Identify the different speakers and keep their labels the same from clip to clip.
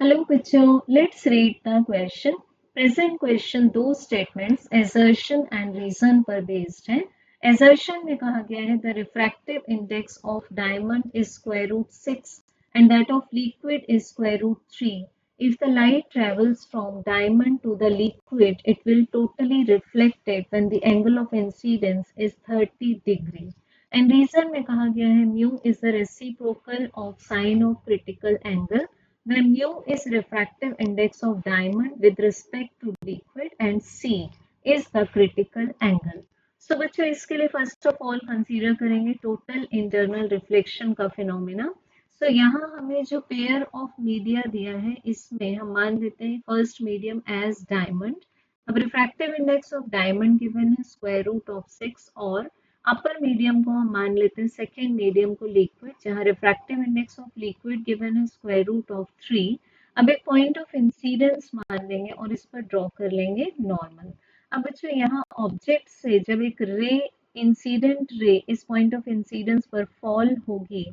Speaker 1: Hello, Picho. Let's read the question. Present question दो statements assertion and reason पर based है. Assertion में कहा गया है the refractive index of diamond is square root 6 and that of liquid is square root 3. If the light travels from diamond to the liquid, it will totally reflect it when the angle of incidence is 30 degree. And reason में कहा गया है mu is the reciprocal of sine of critical angle where mu is refractive index of diamond with respect to liquid and C is the critical angle. So बच्चों इसके लिए first of all consider करेंगे total internal reflection का phenomena. सो यहाँ हमें जो pair of media दिया है इसमें हम मान लेते हैं फर्स्ट मीडियम एज डायमंड. अब refractive index of diamond given है स्क्वायर रूट ऑफ 6 और अपर मीडियम को हम मान लेते हैं सेकेंड मीडियम को लिक्विड जहां refractive index of liquid given है स्क्वायर रूट ऑफ 3. अब एक पॉइंट ऑफ इंसिडेंस मान लेंगे और इस पर ड्रॉ कर लेंगे नॉर्मल. अब बच्चों यहाँ ऑब्जेक्ट से जब एक रे इंसिडेंट रे इस पॉइंट ऑफ इंसिडेंस पर फॉल होगी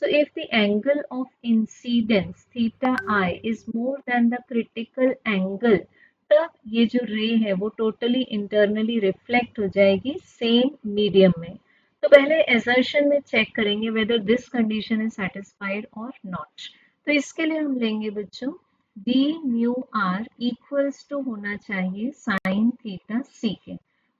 Speaker 1: so if the angle of incidence theta I is more than the critical angle तब ये जो रे है वो टोटली इंटरनली रिफ्लेक्ट हो जाएगी सेम मीडियम में. तो पहले एजर्शन में चेक करेंगे whether this condition is satisfied और नॉट. तो इसके लिए हम लेंगे बच्चों d mu r equals to होना चाहिए साइन थीटा सी के.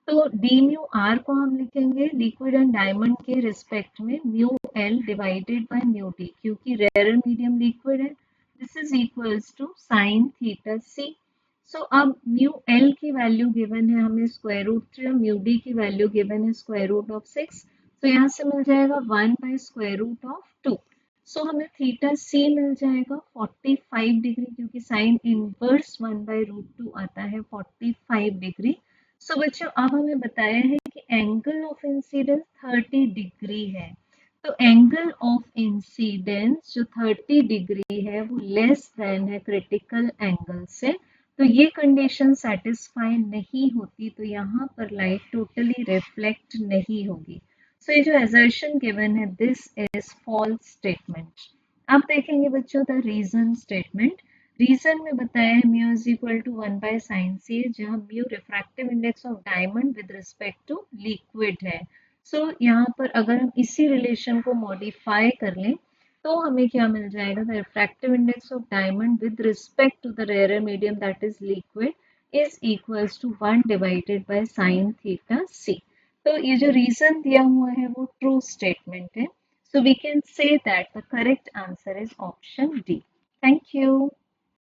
Speaker 1: तो डी म्यू आर को हम लिखेंगे लिक्विड एंड डायमंड के रिस्पेक्ट में mu L divided by mu D क्योंकि रेयर मीडियम लिक्विड है. This is equals to sine theta C. So अब म्यू एल की वैल्यू गिवन है हमें स्क्वायर रूट 3 और म्यू डी की वैल्यू गिवन है स्क्वायर रूट ऑफ 6. तो यहाँ से मिल जाएगा 1 by square root of 2. So हमें थीटा सी मिल जाएगा 45 डिग्री क्योंकि साइन इनवर्स 1 बाय रूट 2 आता है 45 डिग्री. सो बच्चों अब हमें बताया है कि एंगल ऑफ इंसिडेंस 30 डिग्री है. तो एंगल ऑफ इंसिडेंस जो 30 डिग्री है वो लेस देन है क्रिटिकल एंगल से. तो ये कंडीशन सेटिस्फाई नहीं होती तो यहाँ पर लाइट टोटली रिफ्लेक्ट नहीं होगी. सो ये जो एजर्शन गिवन है दिस इज फॉल्स स्टेटमेंट. अब देखेंगे बच्चों द रीजन स्टेटमेंट. रीजन में बताया है mu is equal to 1 by sine C जहाँ mu refractive index of diamond with respect to liquid है. सो यहाँ पर अगर हम इसी रिलेशन को मॉडिफाई कर लें तो हमें क्या मिल जाएगा the refractive index of diamond with respect to the rare medium that is liquid is equals to 1 divided by sine theta C. तो ये जो रीजन दिया हुआ है वो ट्रू स्टेटमेंट है. So we can say that the correct answer is option D. Thank you.